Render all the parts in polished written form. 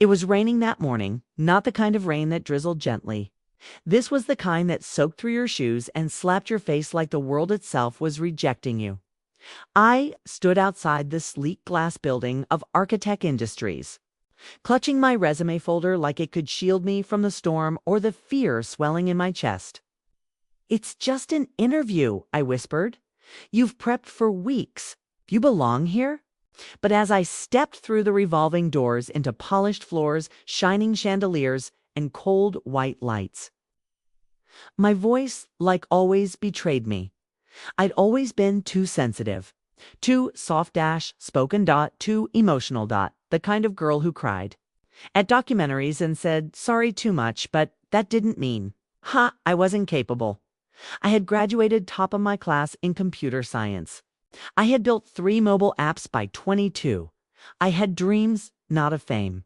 It was raining that morning, not the kind of rain that drizzled gently. This was the kind that soaked through your shoes and slapped your face like the world itself was rejecting you. I stood outside the sleek glass building of Architect Industries, clutching my resume folder like it could shield me from the storm or the fear swelling in my chest. "It's just an interview," I whispered. "You've prepped for weeks. You belong here." But as I stepped through the revolving doors into polished floors, shining chandeliers, and cold white lights, my voice, like always, betrayed me. I'd always been too sensitive, too soft-spoken, too emotional, the kind of girl who cried at documentaries and said, "Sorry too much, but that didn't mean." I wasn't capable. I had graduated top of my class in computer science. I had built 3 mobile apps by 22. I had dreams, not of fame,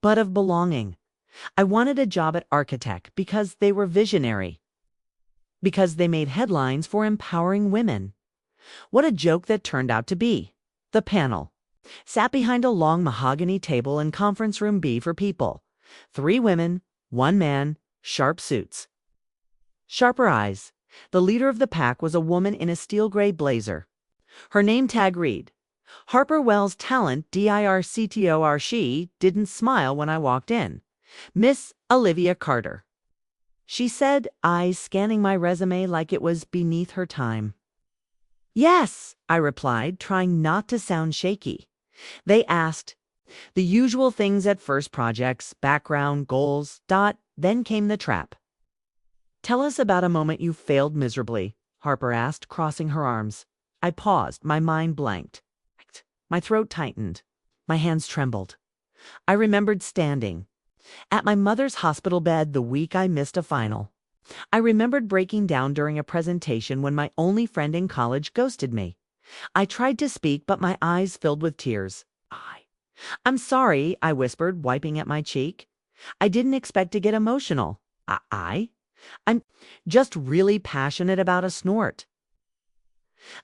but of belonging. I wanted a job at Architect because they were visionary, because they made headlines for empowering women. What a joke that turned out to be. The panel sat behind a long mahogany table in conference room B for people. 3 women, 1 man, sharp suits, sharper eyes. The leader of the pack was a woman in a steel gray blazer. Her name tag read, Harper Wells Talent DIRCTOR. She didn't smile when I walked in. Miss Olivia Carter, she said, eyes scanning my resume like it was beneath her time. "Yes," I replied, trying not to sound shaky. They asked the usual things at first: projects, background, goals. Then came the trap. "Tell us about a moment you failed miserably," Harper asked, crossing her arms. I paused, my mind blanked. My throat tightened. My hands trembled. I remembered standing at my mother's hospital bed the week I missed a final. I remembered breaking down during a presentation when my only friend in college ghosted me. I tried to speak, but my eyes filled with tears. "I'm sorry," I whispered, wiping at my cheek. "I didn't expect to get emotional. I'm just really passionate about a snort."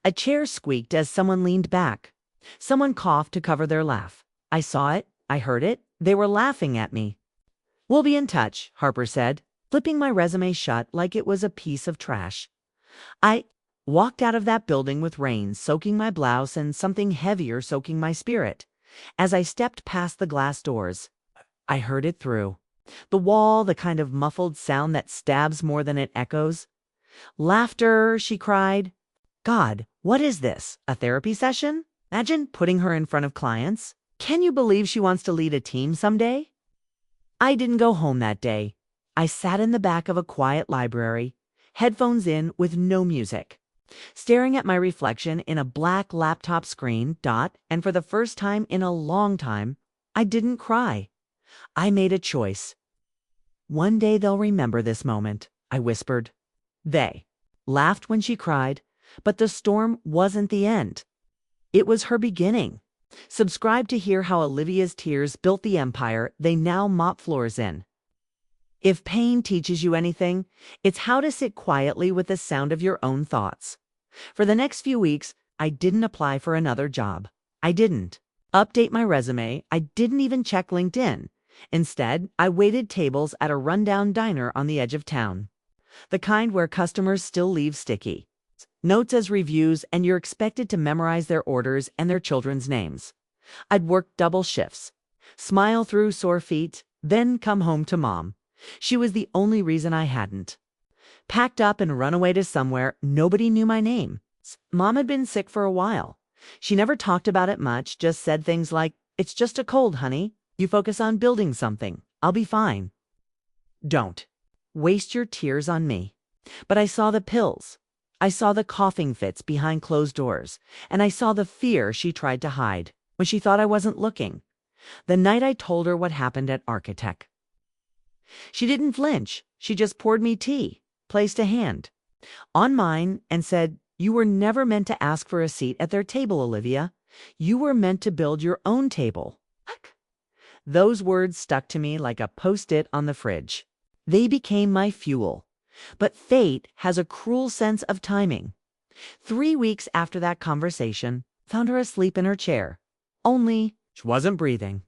A chair squeaked as someone leaned back. Someone coughed to cover their laugh. I saw it. I heard it. They were laughing at me. "We'll be in touch," Harper said, flipping my resume shut like it was a piece of trash. I walked out of that building with rain soaking my blouse and something heavier soaking my spirit. As I stepped past the glass doors, I heard it through the wall, the kind of muffled sound that stabs more than it echoes. "Laughter," she cried. God, what is this? A therapy session? Imagine putting her in front of clients. Can you believe she wants to lead a team someday? I didn't go home that day. I sat in the back of a quiet library, headphones in with no music, staring at my reflection in a black laptop screen. And for the first time in a long time, I didn't cry. I made a choice. "One day they'll remember this moment," I whispered. They laughed when she cried, but the storm wasn't the end. It was her beginning. Subscribe to hear how Olivia's tears built the empire they now mop floors in. If pain teaches you anything, it's how to sit quietly with the sound of your own thoughts. For the next few weeks, I didn't apply for another job. I didn't update my resume. I didn't even check LinkedIn. Instead, I waited tables at a rundown diner on the edge of town. The kind where customers still leave sticky notes as reviews and you're expected to memorize their orders and their children's names. I'd work double shifts, smile through sore feet, then come home to Mom. She was the only reason I hadn't packed up and run away to somewhere nobody knew my name. Mom had been sick for a while. She never talked about it much, just said things like, "It's just a cold, honey. You focus on building something. I'll be fine. Don't waste your tears on me." But I saw the pills. I saw the coughing fits behind closed doors, and I saw the fear she tried to hide when she thought I wasn't looking. The night I told her what happened at Architect, she didn't flinch. She just poured me tea, placed a hand on mine, and said, "You were never meant to ask for a seat at their table, Olivia. You were meant to build your own table." Those words stuck to me like a post-it on the fridge. They became my fuel. But fate has a cruel sense of timing. 3 weeks after that conversation, found her asleep in her chair. Only she wasn't breathing.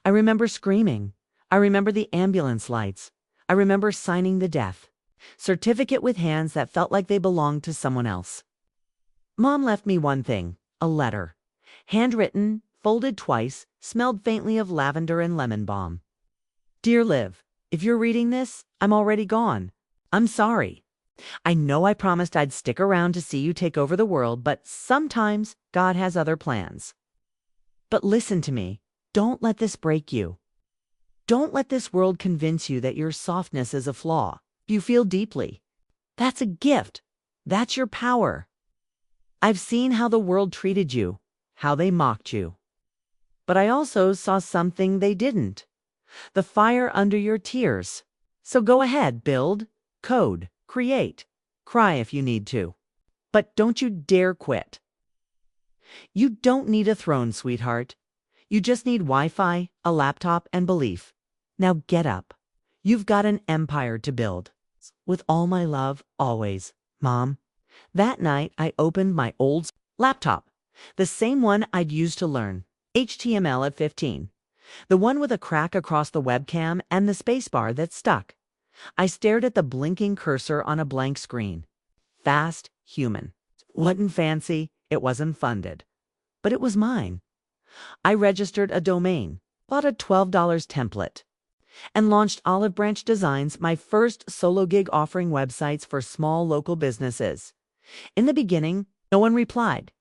I remember screaming. I remember the ambulance lights. I remember signing the death certificate with hands that felt like they belonged to someone else. Mom left me one thing, a letter. Handwritten, folded twice, smelled faintly of lavender and lemon balm. Dear Liv, if you're reading this, I'm already gone. I'm sorry. I know I promised I'd stick around to see you take over the world, but sometimes God has other plans. But listen to me. Don't let this break you. Don't let this world convince you that your softness is a flaw. You feel deeply. That's a gift. That's your power. I've seen how the world treated you, how they mocked you. But I also saw something they didn't. The fire under your tears. So go ahead, build, code, create, cry if you need to. But don't you dare quit. You don't need a throne, sweetheart. You just need Wi-Fi, a laptop, and belief. Now get up. You've got an empire to build. With all my love, always, Mom. That night, I opened my old laptop, the same one I'd used to learn HTML at 15, the one with a crack across the webcam and the spacebar that stuck. I stared at the blinking cursor on a blank screen. Fast, human. Wasn't fancy, it wasn't funded. But it was mine. I registered a domain, bought a $12 template, and launched Olive Branch Designs, my first solo gig offering websites for small local businesses. In the beginning, no one replied.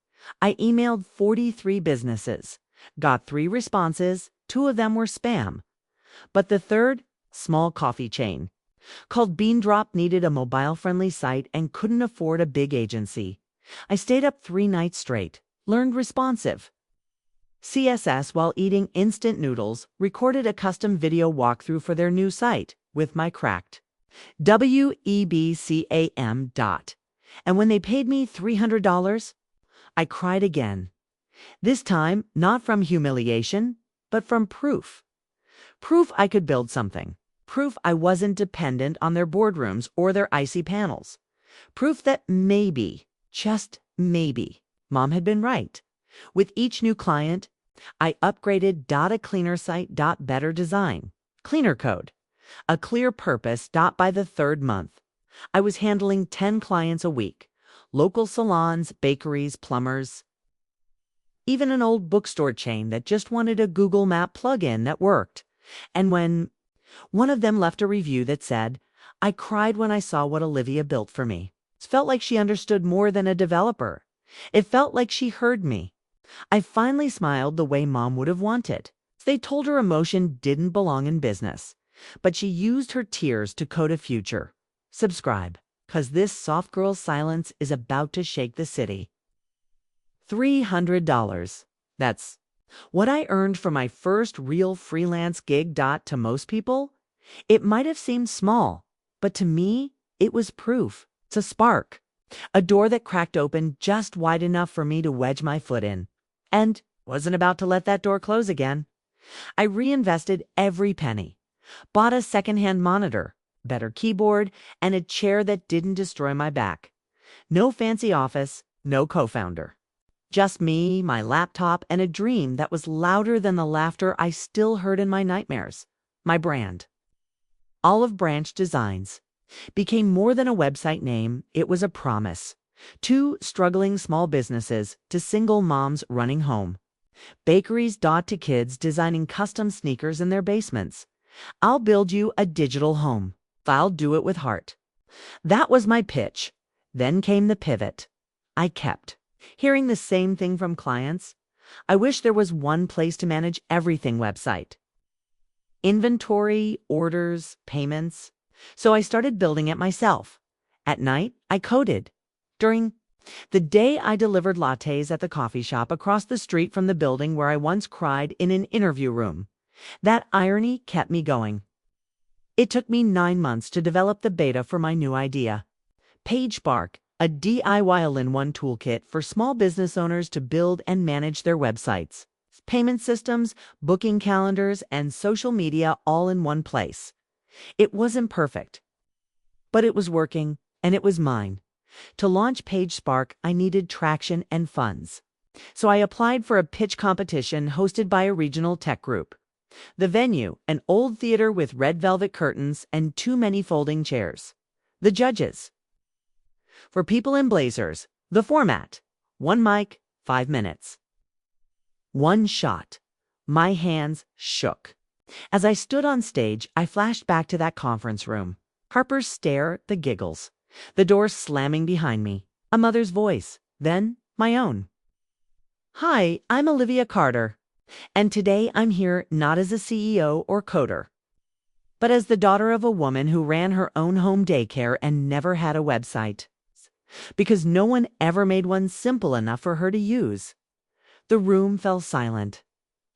I emailed 43 businesses, got 3 responses, 2 of them were spam. But the third, small coffee chain, called Bean Drop, needed a mobile-friendly site and couldn't afford a big agency. I stayed up 3 nights straight, learned responsive CSS while eating instant noodles, recorded a custom video walkthrough for their new site with my cracked webcam dot. And when they paid me $300, I cried again. This time, not from humiliation, but from proof. Proof I could build something. Proof I wasn't dependent on their boardrooms or their icy panels. Proof that maybe, just maybe, Mom had been right. With each new client, I upgraded a cleaner site, better design, cleaner code, a clear purpose. By the 3rd month, I was handling 10 clients a week, local salons, bakeries, plumbers, even an old bookstore chain that just wanted a Google Map plugin that worked. And when one of them left a review that said, I cried when I saw what Olivia built for me. It felt like she understood more than a developer. It felt like she heard me. I finally smiled the way Mom would have wanted. They told her emotion didn't belong in business, but she used her tears to code a future. Subscribe, 'cause this soft girl silence is about to shake the city. $300. That's what I earned for my first real freelance gig. To most people, it might have seemed small, but to me, it was proof. It's a spark. A door that cracked open just wide enough for me to wedge my foot in. And wasn't about to let that door close again. I reinvested every penny. Bought a secondhand monitor, better keyboard, and a chair that didn't destroy my back. No fancy office, no co-founder. Just me, my laptop, and a dream that was louder than the laughter I still heard in my nightmares. My brand, Olive Branch Designs, became more than a website name. It was a promise. 2 struggling small businesses to single moms running home. Bakeries to kids designing custom sneakers in their basements. I'll build you a digital home. I'll do it with heart. That was my pitch. Then came the pivot. I kept hearing the same thing from clients. I wish there was one place to manage everything website. Inventory, orders, payments. So I started building it myself. At night, I coded. During the day, I delivered lattes at the coffee shop across the street from the building where I once cried in an interview room. That irony kept me going. It took me 9 months to develop the beta for my new idea. PageSpark, a DIY all-in-one toolkit for small business owners to build and manage their websites. Payment systems, booking calendars, and social media all in one place. It wasn't perfect, but it was working, and it was mine. To launch PageSpark, I needed traction and funds. So I applied for a pitch competition hosted by a regional tech group. The venue, an old theater with red velvet curtains and too many folding chairs. The judges. For people in blazers, the format. 1 mic, 5 minutes. 1 shot. My hands shook. As I stood on stage, I flashed back to that conference room. Harper's stare, the giggles. The door slamming behind me. A mother's voice. Then, my own. Hi, I'm Olivia Carter. And today I'm here not as a CEO or coder, but as the daughter of a woman who ran her own home daycare and never had a website. Because no one ever made one simple enough for her to use. The room fell silent.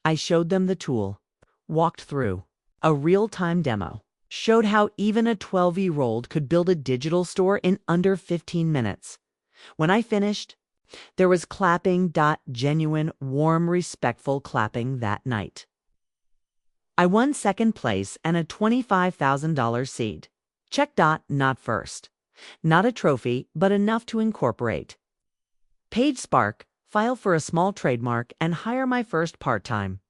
I showed them the tool, walked through a real-time demo, showed how even a 12-year-old could build a digital store in under 15 minutes. When I finished, there was clapping, genuine, warm, respectful clapping that night. I won second place and a $25,000 seed. Check. Not first. Not a trophy, but enough to incorporate. PageSpark, file for a small trademark, and hire my first part-time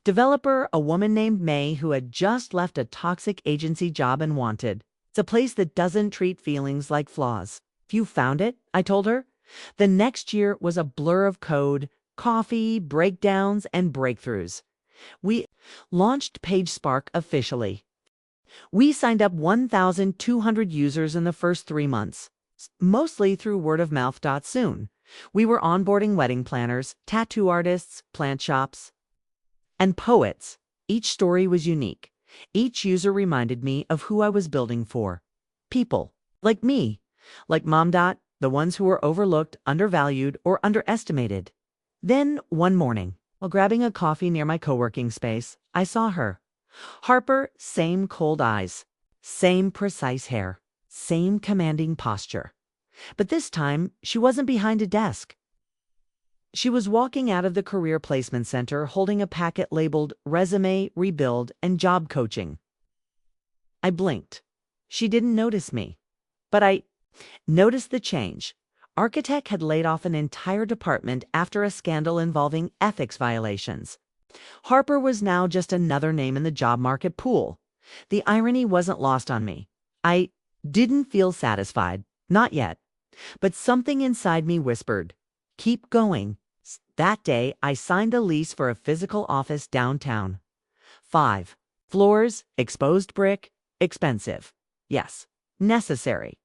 developer, a woman named May who had just left a toxic agency job and wanted. It's a place that doesn't treat feelings like flaws. If you found it, I told her. The next year was a blur of code, coffee, breakdowns, and breakthroughs. We launched PageSpark officially. We signed up 1,200 users in the first 3 months, mostly through word of mouth. Soon, we were onboarding wedding planners, tattoo artists, plant shops, and poets. Each story was unique. Each user reminded me of who I was building for. People like me, like Mom. The ones who were overlooked, undervalued, or underestimated. Then, one morning, while grabbing a coffee near my co-working space, I saw her. Harper, same cold eyes, same precise hair, same commanding posture. But this time, she wasn't behind a desk. She was walking out of the Career Placement Center holding a packet labeled Resume, Rebuild, and Job Coaching. I blinked. She didn't notice me. But I noticed the change. Architect had laid off an entire department after a scandal involving ethics violations. Harper was now just another name in the job market pool. The irony wasn't lost on me. I didn't feel satisfied, not yet. But something inside me whispered, keep going. That day, I signed a lease for a physical office downtown. 5 floors, exposed brick, expensive. Yes, necessary.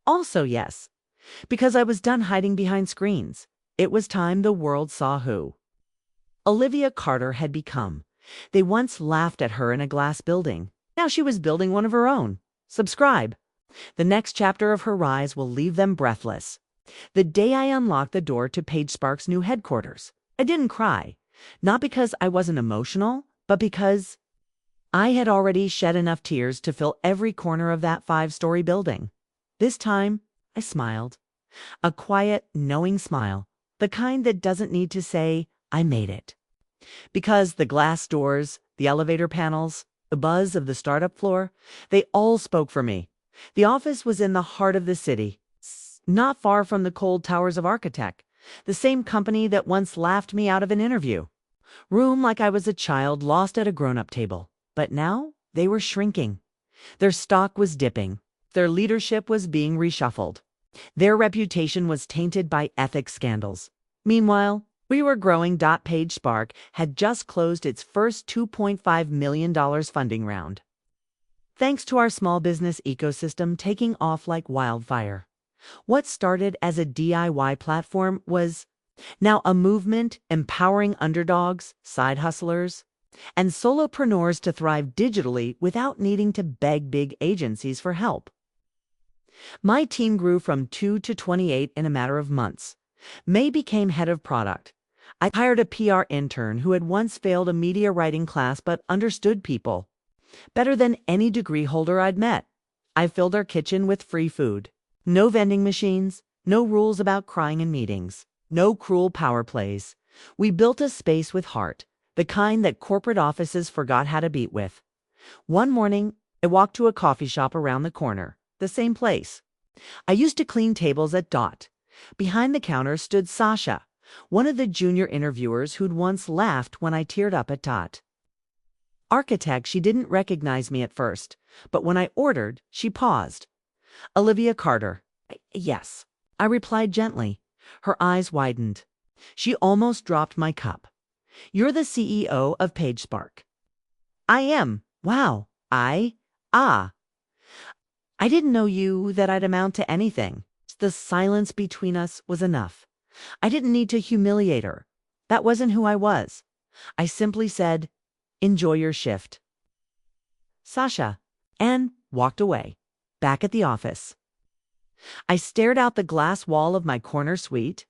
Also yes, because I was done hiding behind screens. It was time the world saw who Olivia Carter had become. They once laughed at her in a glass building. Now she was building one of her own. Subscribe. The next chapter of her rise will leave them breathless. The day I unlocked the door to PageSpark's new headquarters, I didn't cry. Not because I wasn't emotional, but because I had already shed enough tears to fill every corner of that 5-story building. This time, I smiled. A quiet, knowing smile, the kind that doesn't need to say, I made it. Because the glass doors, the elevator panels, the buzz of the startup floor, they all spoke for me. The office was in the heart of the city, not far from the cold towers of Architect, the same company that once laughed me out of an interview. Room like I was a child lost at a grown-up table. But now, they were shrinking. Their stock was dipping. Their leadership was being reshuffled. Their reputation was tainted by ethics scandals. Meanwhile, we were growing. PageSpark had just closed its first $2.5 million funding round. Thanks to our small business ecosystem taking off like wildfire. What started as a DIY platform was now a movement empowering underdogs, side hustlers, and solopreneurs to thrive digitally without needing to beg big agencies for help. My team grew from 2 to 28 in a matter of months. May became head of product. I hired a PR intern who had once failed a media writing class but understood people better than any degree holder I'd met. I filled our kitchen with free food. No vending machines, no rules about crying in meetings, no cruel power plays. We built a space with heart, the kind that corporate offices forgot how to beat with. One morning, I walked to a coffee shop around the corner, the same place. I used to clean tables at Dot. Behind the counter stood Sasha, one of the junior interviewers who'd once laughed when I teared up at Dot. architect. She didn't recognize me at first, but when I ordered, she paused. Olivia Carter. Yes, I replied gently. Her eyes widened. She almost dropped my cup. You're the CEO of PageSpark. I am. Wow. Ah. I didn't know you that I'd amount to anything. The silence between us was enough. I didn't need to humiliate her. That wasn't who I was. I simply said, enjoy your shift, Sasha, and walked away, back at the office. I stared out the glass wall of my corner suite.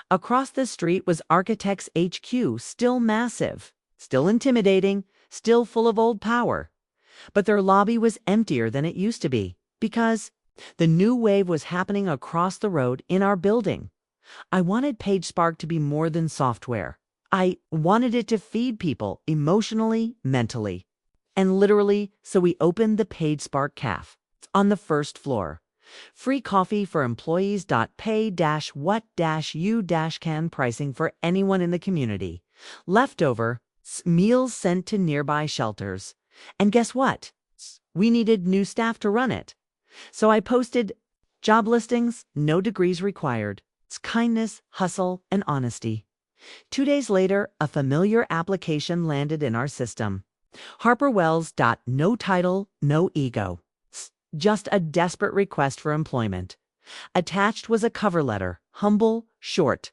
Across the street was Architects HQ, still massive, still intimidating, still full of old power. But their lobby was emptier than it used to be, because the new wave was happening across the road in our building. I wanted PageSpark to be more than software. I wanted it to feed people emotionally, mentally, and literally, so we opened the PageSpark Caf on the first floor. Free coffee for employees. Pay-what-you-can pricing for anyone in the community. Leftover meals sent to nearby shelters. And guess what? We needed new staff to run it. So I posted job listings, no degrees required. It's kindness, hustle, and honesty. 2 days later, a familiar application landed in our system. Harper Wells. No title, no ego. Just a desperate request for employment. Attached was a cover letter, humble, short.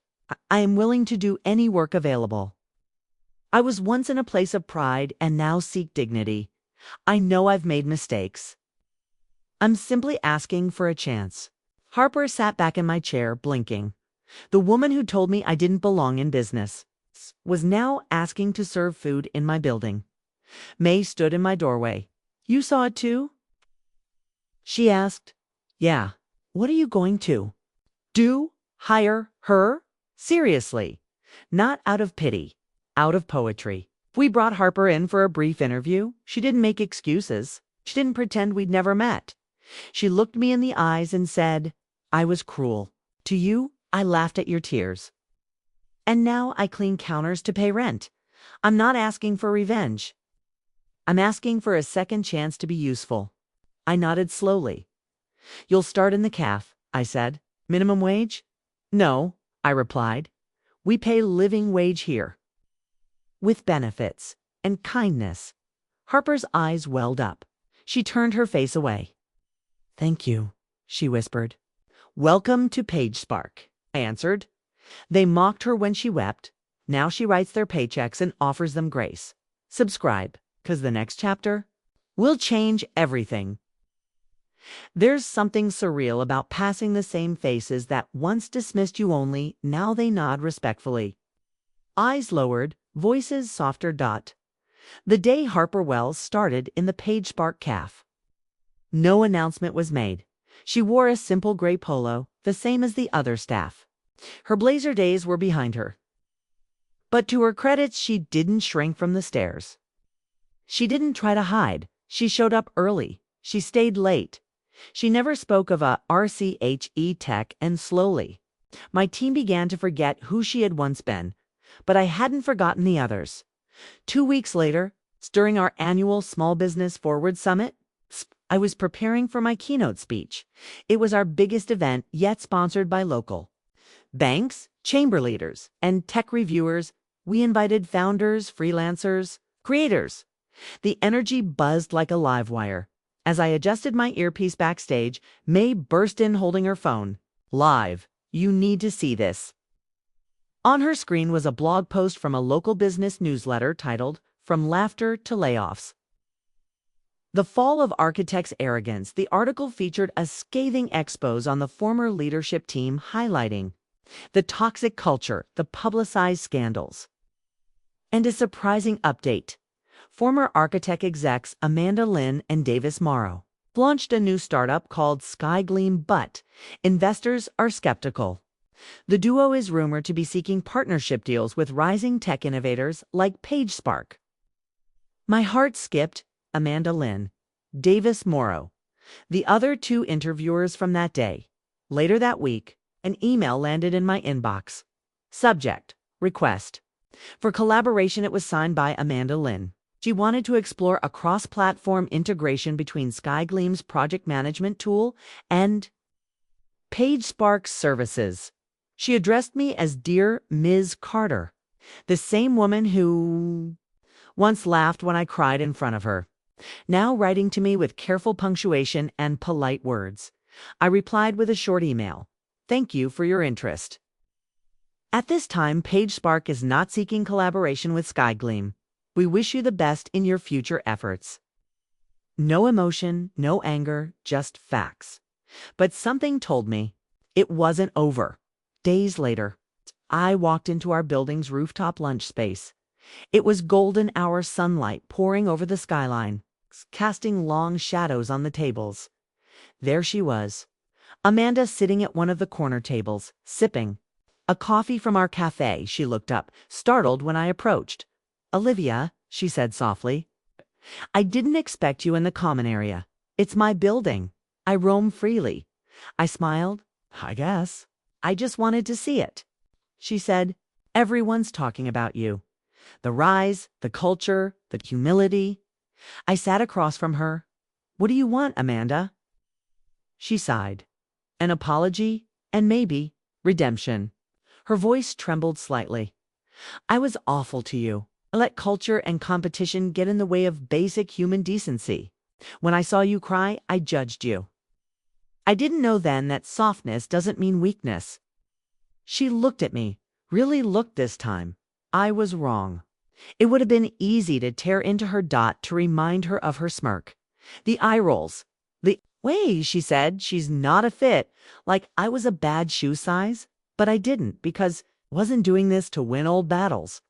I am willing to do any work available. I was once in a place of pride and now seek dignity. I know I've made mistakes. I'm simply asking for a chance. Harper sat back in my chair, blinking. The woman who told me I didn't belong in business was now asking to serve food in my building. May stood in my doorway. You saw it too? She asked. Yeah. What are you going to do? Hire her? Seriously. Not out of pity, out of poetry. We brought Harper in for a brief interview. She didn't make excuses. She didn't pretend we'd never met. She looked me in the eyes and said, I was cruel. To you, I laughed at your tears. And now I clean counters to pay rent. I'm not asking for revenge. I'm asking for a second chance to be useful. I nodded slowly. You'll start in the caf, I said. Minimum wage? No, I replied. We pay living wage here. With benefits and kindness. Harper's eyes welled up. She turned her face away. Thank you, she whispered. Welcome to PageSpark, I answered. They mocked her when she wept. Now she writes their paychecks and offers them grace. Subscribe, 'cause the next chapter will change everything. There's something surreal about passing the same faces that once dismissed you only, now they nod respectfully. Eyes lowered, voices softer. The day Harper Wells started in the PageSpark Caf. No announcement was made. She wore a simple gray polo, the same as the other staff. Her blazer days were behind her. But to her credit, she didn't shrink from the stairs. She didn't try to hide. She showed up early. She stayed late. She never spoke of a RCHE tech, and slowly, my team began to forget who she had once been, but I hadn't forgotten the others. 2 weeks later, during our annual Small Business Forward Summit, I was preparing for my keynote speech. It was our biggest event yet, sponsored by local banks, chamber leaders, and tech reviewers. We invited founders, freelancers, creators. The energy buzzed like a live wire. As I adjusted my earpiece backstage, May burst in holding her phone. Live. You need to see this. On her screen was a blog post from a local business newsletter titled, From Laughter to Layoffs. The Fall of Architects' Arrogance. The article featured a scathing expose on the former leadership team, highlighting the toxic culture, the publicized scandals, and a surprising update. Former architect execs Amanda Lynn and Davis Morrow launched a new startup called Skygleam, but investors are skeptical. The duo is rumored to be seeking partnership deals with rising tech innovators like PageSpark. My heart skipped Amanda Lynn, Davis Morrow, the other 2 interviewers from that day. Later that week, an email landed in my inbox. Subject, request. For collaboration, it was signed by Amanda Lynn. She wanted to explore a cross-platform integration between SkyGleam's project management tool and PageSpark's services. She addressed me as Dear Ms. Carter, the same woman who once laughed when I cried in front of her, now writing to me with careful punctuation and polite words. I replied with a short email. Thank you for your interest. At this time, PageSpark is not seeking collaboration with SkyGleam. We wish you the best in your future efforts. No emotion, no anger, just facts. But something told me it wasn't over. Days later, I walked into our building's rooftop lunch space. It was golden hour sunlight pouring over the skyline, casting long shadows on the tables. There she was, Amanda sitting at one of the corner tables, sipping a coffee from our cafe. She looked up, startled when I approached. Olivia, she said softly, I didn't expect you in the common area. It's my building. I roam freely. I smiled. I guess. I just wanted to see it. She said, everyone's talking about you. The rise, the culture, the humility. I sat across from her. What do you want, Amanda? She sighed. An apology and maybe redemption. Her voice trembled slightly. I was awful to you. I let culture and competition get in the way of basic human decency. When I saw you cry, I judged you. I didn't know then that softness doesn't mean weakness. She looked at me, really looked this time. I was wrong. It would have been easy to tear into her dot to remind her of her smirk. The eye rolls. The way, she said, she's not a fit, like I was a bad shoe size. But I didn't, because I wasn't doing this to win old battles.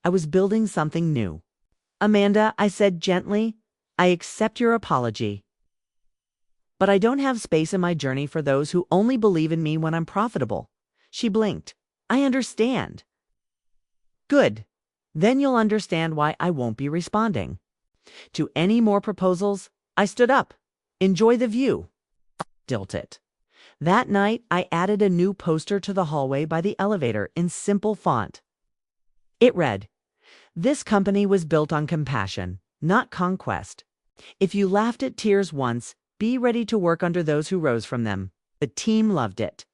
I was building something new. Amanda, I said gently, I accept your apology. But I don't have space in my journey for those who only believe in me when I'm profitable. She blinked. I understand. Good. Then you'll understand why I won't be responding to any more proposals. I stood up. Enjoy the view. Dilt it. That night, I added a new poster to the hallway by the elevator in simple font. It read, this company was built on compassion, not conquest. If you laughed at tears once, be ready to work under those who rose from them. The team loved it.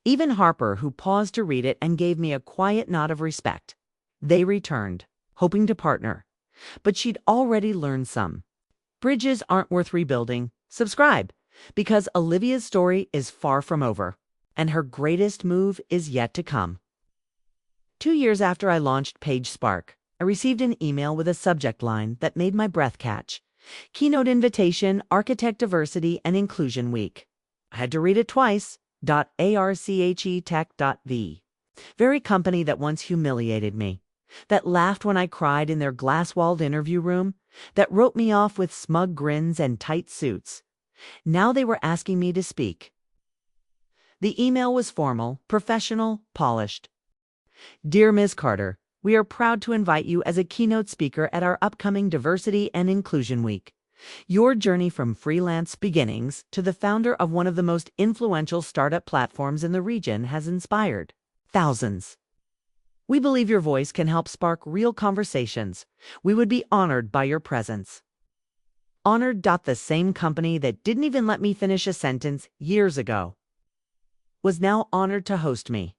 Even Harper, who paused to read it and gave me a quiet nod of respect. They returned, hoping to partner. But she'd already learned some. Bridges aren't worth rebuilding. Subscribe, because Olivia's story is far from over, and her greatest move is yet to come. 2 years after I launched PageSpark, I received an email with a subject line that made my breath catch. Keynote invitation, Architect Diversity and Inclusion Week. I had to read it twice. .archetech.v. Very company that once humiliated me, that laughed when I cried in their glass-walled interview room, that wrote me off with smug grins and tight suits. Now they were asking me to speak. The email was formal, professional, polished. Dear Ms. Carter, we are proud to invite you as a keynote speaker at our upcoming Diversity and Inclusion Week. Your journey from freelance beginnings to the founder of one of the most influential startup platforms in the region has inspired thousands. We believe your voice can help spark real conversations. We would be honored by your presence. Honored. The same company that didn't even let me finish a sentence years ago was now honored to host me.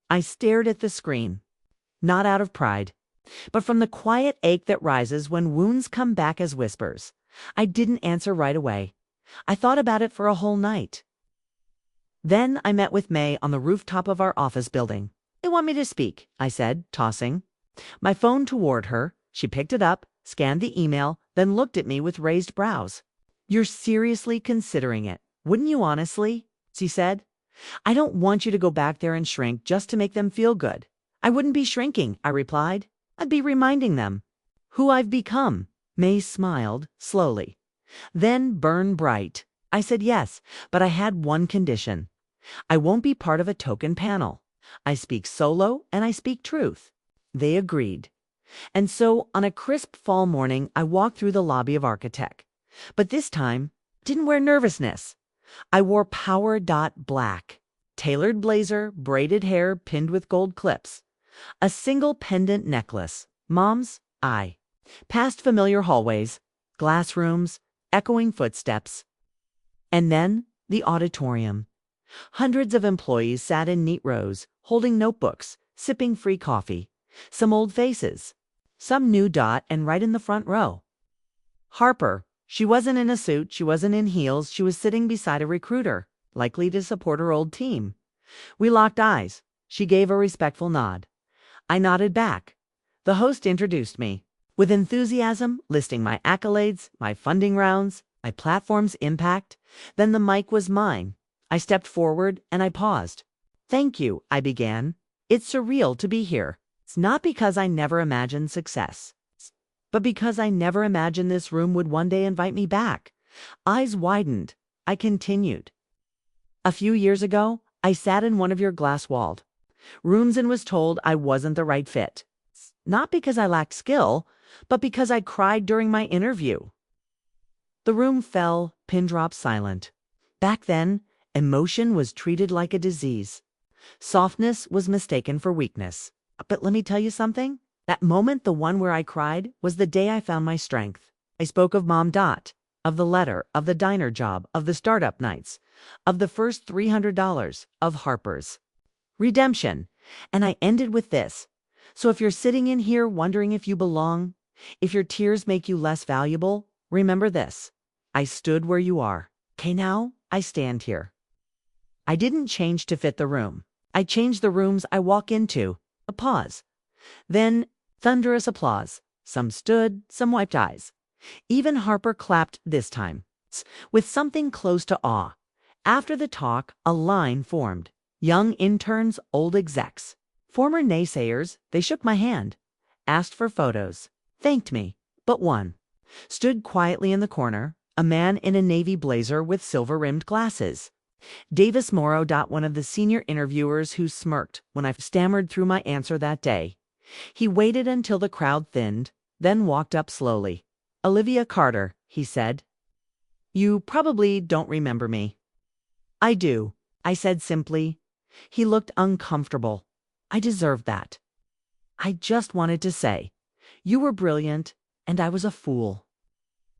I stared at the screen, not out of pride, but from the quiet ache that rises when wounds come back as whispers. I didn't answer right away. I thought about it for a whole night. Then I met with May on the rooftop of our office building. They want me to speak, I said, tossing my phone toward her. She picked it up, scanned the email, then looked at me with raised brows. You're seriously considering it, wouldn't you honestly? She said. I don't want you to go back there and shrink just to make them feel good. I wouldn't be shrinking, I replied. I'd be reminding them who I've become. May smiled, slowly. Then burn bright. I said yes, but I had one condition. I won't be part of a token panel. I speak solo and I speak truth. They agreed. And so, on a crisp fall morning, I walked through the lobby of Architect. But this time, didn't wear nervousness. I wore power black. Tailored blazer, braided hair pinned with gold clips. A single pendant necklace. Mom's eye. past familiar hallways, glass rooms, echoing footsteps. And then the auditorium. Hundreds of employees sat in neat rows, holding notebooks, sipping free coffee. Some old faces, some new and right in the front row. Harper. She wasn't in a suit, she wasn't in heels, she was sitting beside a recruiter, likely to support her old team. We locked eyes. She gave a respectful nod. I nodded back. The host introduced me, with enthusiasm, listing my accolades, my funding rounds, my platform's impact. Then the mic was mine. I stepped forward and I paused. "Thank you," I began. "It's surreal to be here. It's not because I never imagined success, but because I never imagined this room would one day invite me back." Eyes widened. I continued. "A few years ago, I sat in one of your glass-walled rooms and was told I wasn't the right fit. Not because I lacked skill, but because I cried during my interview." The room fell, pin-drop silent. Back then, emotion was treated like a disease. Softness was mistaken for weakness. But let me tell you something. That moment, the one where I cried, was the day I found my strength. I spoke of Mom Dot, of the letter, of the diner job, of the startup nights, of the first $300, of Harper's redemption. And I ended with this. So if you're sitting in here wondering if you belong, if your tears make you less valuable, remember this. I stood where you are. Okay, now I stand here. I didn't change to fit the room. I changed the rooms I walk into. A pause. Then thunderous applause. Some stood, some wiped eyes. Even Harper clapped this time, with something close to awe. After the talk, a line formed. Young interns, old execs. Former naysayers, they shook my hand, asked for photos, thanked me, but one stood quietly in the corner, a man in a navy blazer with silver-rimmed glasses. Davis Morrow. One of the senior interviewers who smirked when I stammered through my answer that day. He waited until the crowd thinned, then walked up slowly. "Olivia Carter," he said. "You probably don't remember me." "I do," I said simply. He looked uncomfortable. I deserved that. "I just wanted to say, you were brilliant, and I was a fool."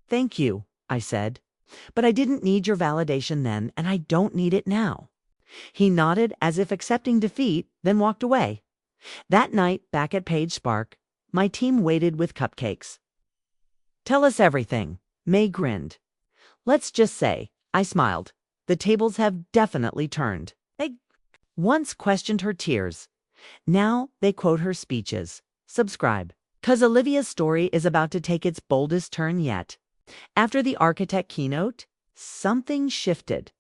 "Thank you," I said. "But I didn't need your validation then, and I don't need it now." He nodded as if accepting defeat, then walked away. That night, back at Page Spark, my team waited with cupcakes. "Tell us everything." May grinned. "Let's just say," I smiled, "the tables have definitely turned. They once questioned her tears. Now they quote her speeches. Subscribe, 'cause Olivia's story is about to take its boldest turn yet." After the architect keynote, something shifted.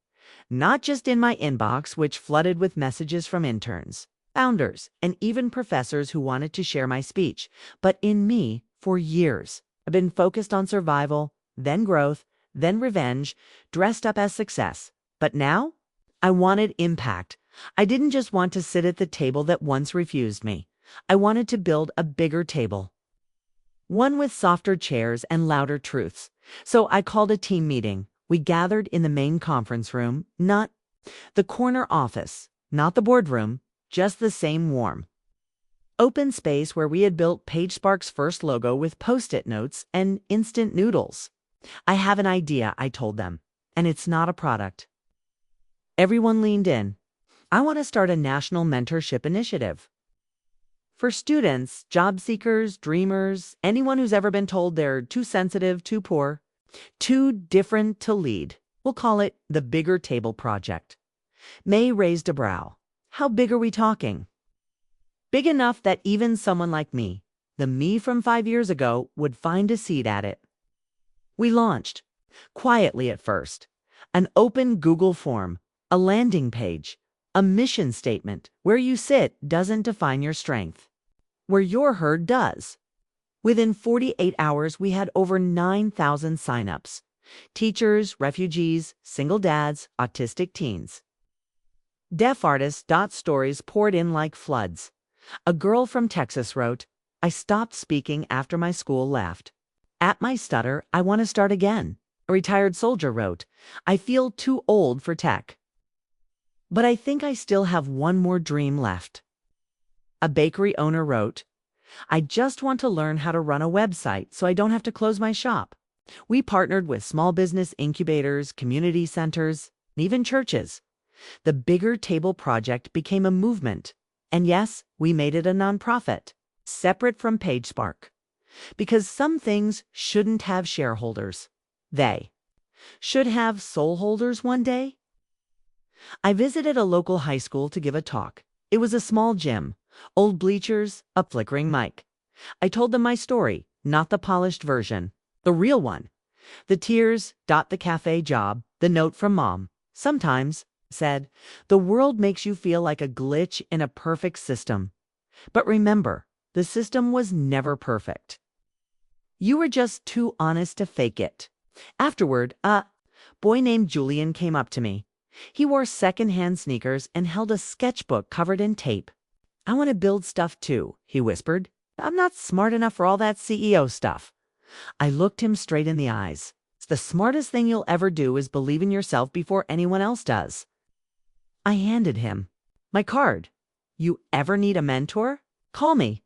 Not just in my inbox, which flooded with messages from interns, founders, and even professors who wanted to share my speech, but in me. For years, I've been focused on survival, then growth, then revenge, dressed up as success. But now, I wanted impact. I didn't just want to sit at the table that once refused me. I wanted to build a bigger table, one with softer chairs and louder truths. So I called a team meeting. We gathered in the main conference room, not the corner office, not the boardroom, just the same warm, open space where we had built PageSpark's first logo with Post-it notes and instant noodles. "I have an idea," I told them, "and it's not a product." Everyone leaned in. "I want to start a national mentorship initiative. For students, job seekers, dreamers, anyone who's ever been told they're too sensitive, too poor, too different to lead. We'll call it the Bigger Table Project." May raised a brow. "How big are we talking?" "Big enough that even someone like me, the me from 5 years ago, would find a seat at it." We launched, quietly at first, an open Google form, a landing page, a mission statement. Where you sit doesn't define your strength. Where you're heard does. Within 48 hours, we had over 9,000 signups. Teachers, refugees, single dads, autistic teens. Deaf artists. Stories poured in like floods. A girl from Texas wrote, "I stopped speaking after my school left. At my stutter, I want to start again." A retired soldier wrote, "I feel too old for tech, but I think I still have one more dream left." A bakery owner wrote, I just want to learn how to run a website so I don't have to close my shop. We partnered with small business incubators, community centers, and even churches. The Bigger Table Project became a movement. And yes, we made it a nonprofit, separate from PageSpark. Because some things shouldn't have shareholders. They should have soul holders one day. I visited a local high school to give a talk. It was a small gym, old bleachers, a flickering mic. I told them my story, not the polished version, the real one. The tears, the cafe job, the note from mom. Sometimes, said, the world makes you feel like a glitch in a perfect system. But remember, the system was never perfect. You were just too honest to fake it. Afterward, a boy named Julian came up to me. He wore second-hand sneakers and held a sketchbook covered in tape. I want to build stuff too, he whispered. I'm not smart enough for all that CEO stuff. I looked him straight in the eyes. The smartest thing you'll ever do is believe in yourself before anyone else does. I handed him my card. You ever need a mentor? Call me.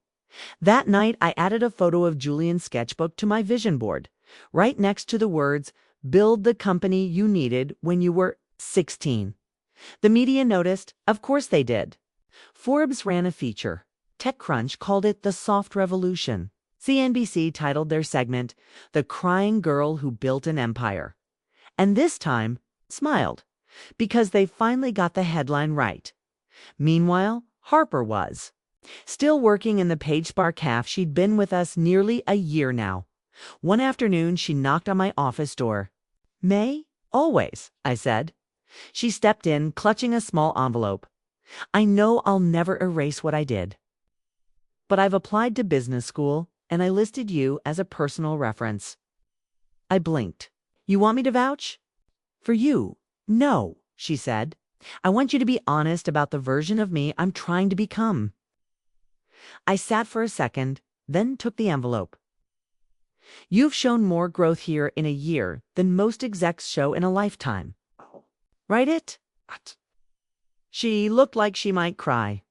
That night, I added a photo of Julian's sketchbook to my vision board, right next to the words, "Build the company you needed when you were 16. The media noticed, of course they did. Forbes ran a feature. TechCrunch called it the soft revolution. CNBC titled their segment, "The Crying Girl Who Built an Empire." And this time, smiled, because they finally got the headline right. Meanwhile, Harper was still working in the PageSpark cafe. She'd been with us nearly a year now. One afternoon, she knocked on my office door. "May?" "Always," I said. She stepped in, clutching a small envelope. "I know I'll never erase what I did. But I've applied to business school, and I listed you as a personal reference." I blinked. "You want me to vouch?" "For you?" "No," she said. "I want you to be honest about the version of me I'm trying to become." I sat for a second, then took the envelope. "You've shown more growth here in a year than most execs show in a lifetime." "Write it?" She looked like she might cry.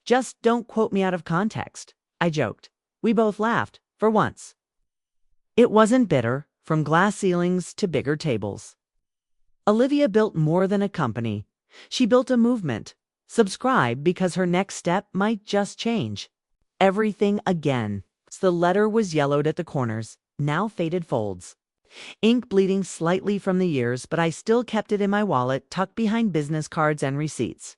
"Just don't quote me out of context," I joked. We both laughed, for once. It wasn't bitter, from glass ceilings to bigger tables. Olivia built more than a company. She built a movement. Subscribe because her next step might just change everything again. The letter was yellowed at the corners, now faded folds. Ink bleeding slightly from the years, but I still kept it in my wallet, tucked behind business cards and receipts.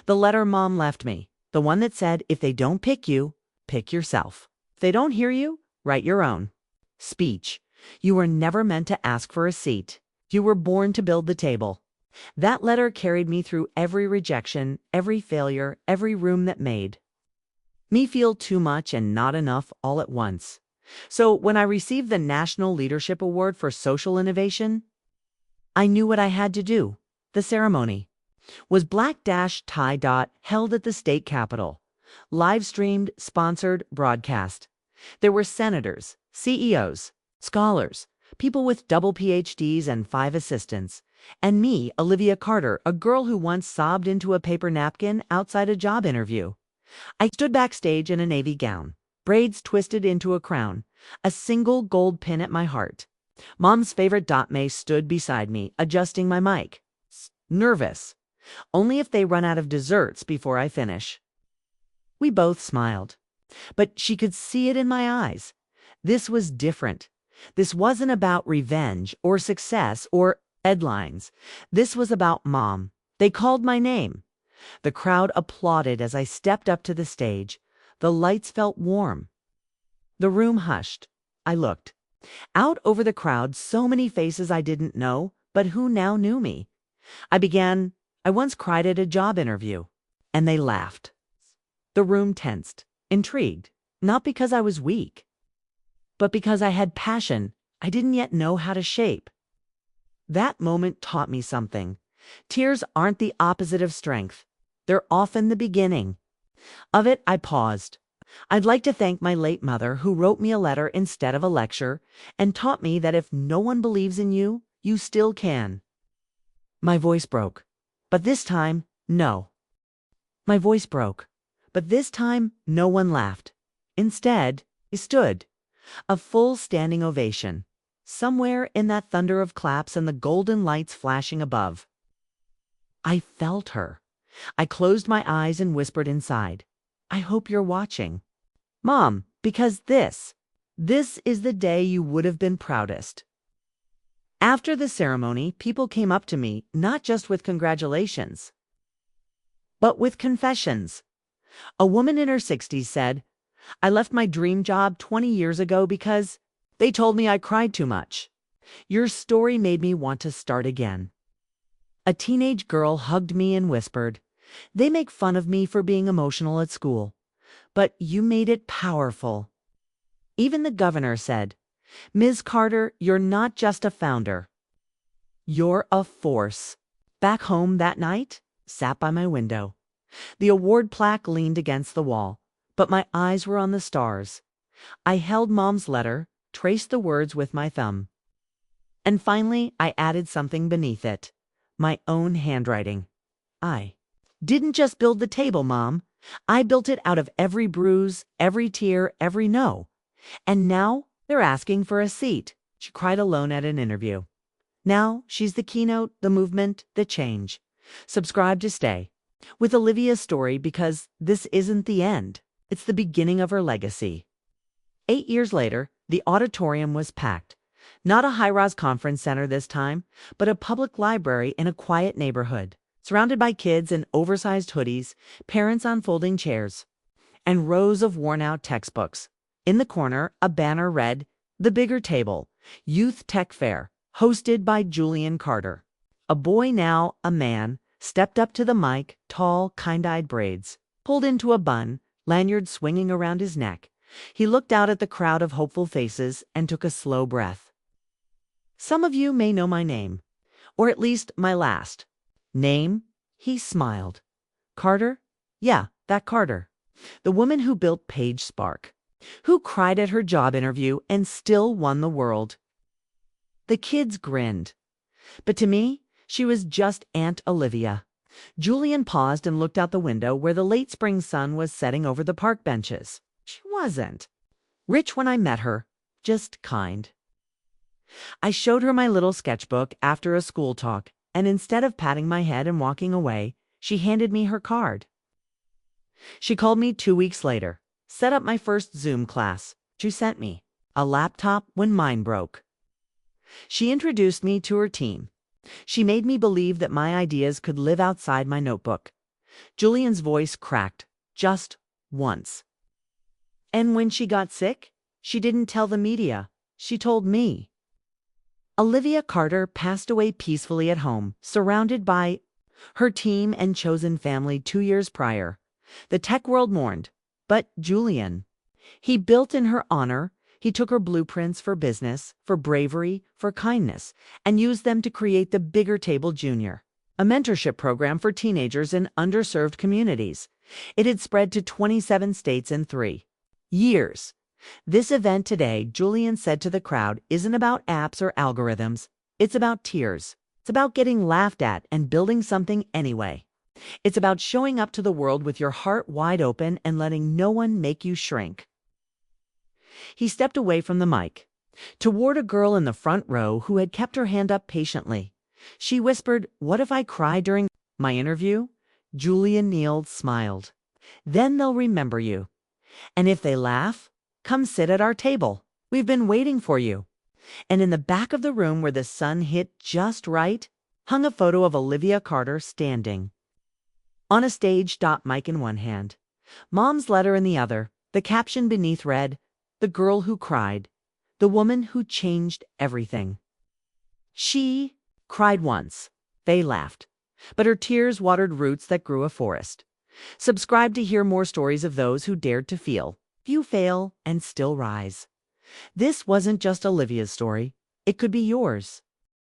The letter Mom left me, the one that said, if they don't pick you, pick yourself. If they don't hear you, write your own. Speech. You were never meant to ask for a seat. You were born to build the table. That letter carried me through every rejection, every failure, every room that made me feel too much and not enough all at once. So when I received the National Leadership Award for Social Innovation, I knew what I had to do. The ceremony was black-tie held at the state capitol. Live-streamed, sponsored, broadcast. There were senators, CEOs, scholars, people with double PhDs and 5 assistants, and me, Olivia Carter, a girl who once sobbed into a paper napkin outside a job interview. I stood backstage in a navy gown, braids twisted into a crown, a single gold pin at my heart. Mom's favorite May stood beside me, adjusting my mic. Nervous. Only if they run out of desserts before I finish. We both smiled, but she could see it in my eyes. This was different. This wasn't about revenge or success or headlines. This was about Mom. They called my name. The crowd applauded as I stepped up to the stage. The lights felt warm. The room hushed. I looked. Out over the crowd, so many faces I didn't know, but who now knew me. I once cried at a job interview, and they laughed. The room tensed, intrigued, not because I was weak, but because I had passion I didn't yet know how to shape. That moment taught me something. Tears aren't the opposite of strength. They're often the beginning of it. I paused. I'd like to thank my late mother, who wrote me a letter instead of a lecture and taught me that if no one believes in you, you still can. My voice broke, but this time, no. My voice broke, but this time, no one laughed. Instead, he stood, a full standing ovation, somewhere in that thunder of claps and the golden lights flashing above. I felt her. I closed my eyes and whispered inside, I hope you're watching. Mom, because this is the day you would have been proudest. After the ceremony, people came up to me, not just with congratulations, but with confessions. A woman in her 60s said, I left my dream job 20 years ago because they told me I cried too much. Your story made me want to start again. A teenage girl hugged me and whispered, they make fun of me for being emotional at school, but you made it powerful. Even the governor said, Ms. Carter, you're not just a founder. You're a force. Back home that night, sat by my window. The award plaque leaned against the wall, but my eyes were on the stars. I held Mom's letter, traced the words with my thumb. And finally, I added something beneath it, my own handwriting. I didn't just build the table, Mom. I built it out of every bruise, every tear, every no. And now they're asking for a seat, she cried alone at an interview. Now she's the keynote, the movement, the change. Subscribe to stay with Olivia's story because this isn't the end. It's the beginning of her legacy. 8 years later, the auditorium was packed. Not a high-rise conference center this time, but a public library in a quiet neighborhood, surrounded by kids in oversized hoodies, parents on folding chairs, and rows of worn-out textbooks. In the corner, a banner read, The Bigger Table, Youth Tech Fair, hosted by Julian Carter. A boy, now a man, stepped up to the mic, tall, kind-eyed braids, pulled into a bun, lanyard swinging around his neck. He looked out at the crowd of hopeful faces and took a slow breath. Some of you may know my name, or at least my last name. He smiled. Carter? Yeah, that Carter. The woman who built Page Spark, who cried at her job interview and still won the world. The kids grinned. But to me, she was just Aunt Olivia. Julian paused and looked out the window where the late spring sun was setting over the park benches. She wasn't rich when I met her, just kind. I showed her my little sketchbook after a school talk, and instead of patting my head and walking away, she handed me her card. She called me 2 weeks later, set up my first Zoom class. She sent me a laptop when mine broke. She introduced me to her team. She made me believe that my ideas could live outside my notebook. Julian's voice cracked, just once. And when she got sick, she didn't tell the media. She told me. Olivia Carter passed away peacefully at home, surrounded by her team and chosen family 2 years prior. The tech world mourned, but Julian, he built in her honor. He took her blueprints for business, for bravery, for kindness, and used them to create the Bigger Table Junior, a mentorship program for teenagers in underserved communities. It had spread to 27 states in 3 years. This event today, Julian said to the crowd, isn't about apps or algorithms. It's about tears. It's about getting laughed at and building something anyway. It's about showing up to the world with your heart wide open and letting no one make you shrink. He stepped away from the mic, toward a girl in the front row who had kept her hand up patiently. She whispered, what if I cry during my interview? Julian Neal smiled. Then they'll remember you. And if they laugh, come sit at our table. We've been waiting for you. And in the back of the room where the sun hit just right, hung a photo of Olivia Carter standing on a stage, mic in one hand, Mom's letter in the other. The caption beneath read, The girl who cried, the woman who changed everything. She cried once. They laughed, but her tears watered roots that grew a forest. Subscribe to hear more stories of those who dared to feel. You fail and still rise. This wasn't just Olivia's story. It could be yours.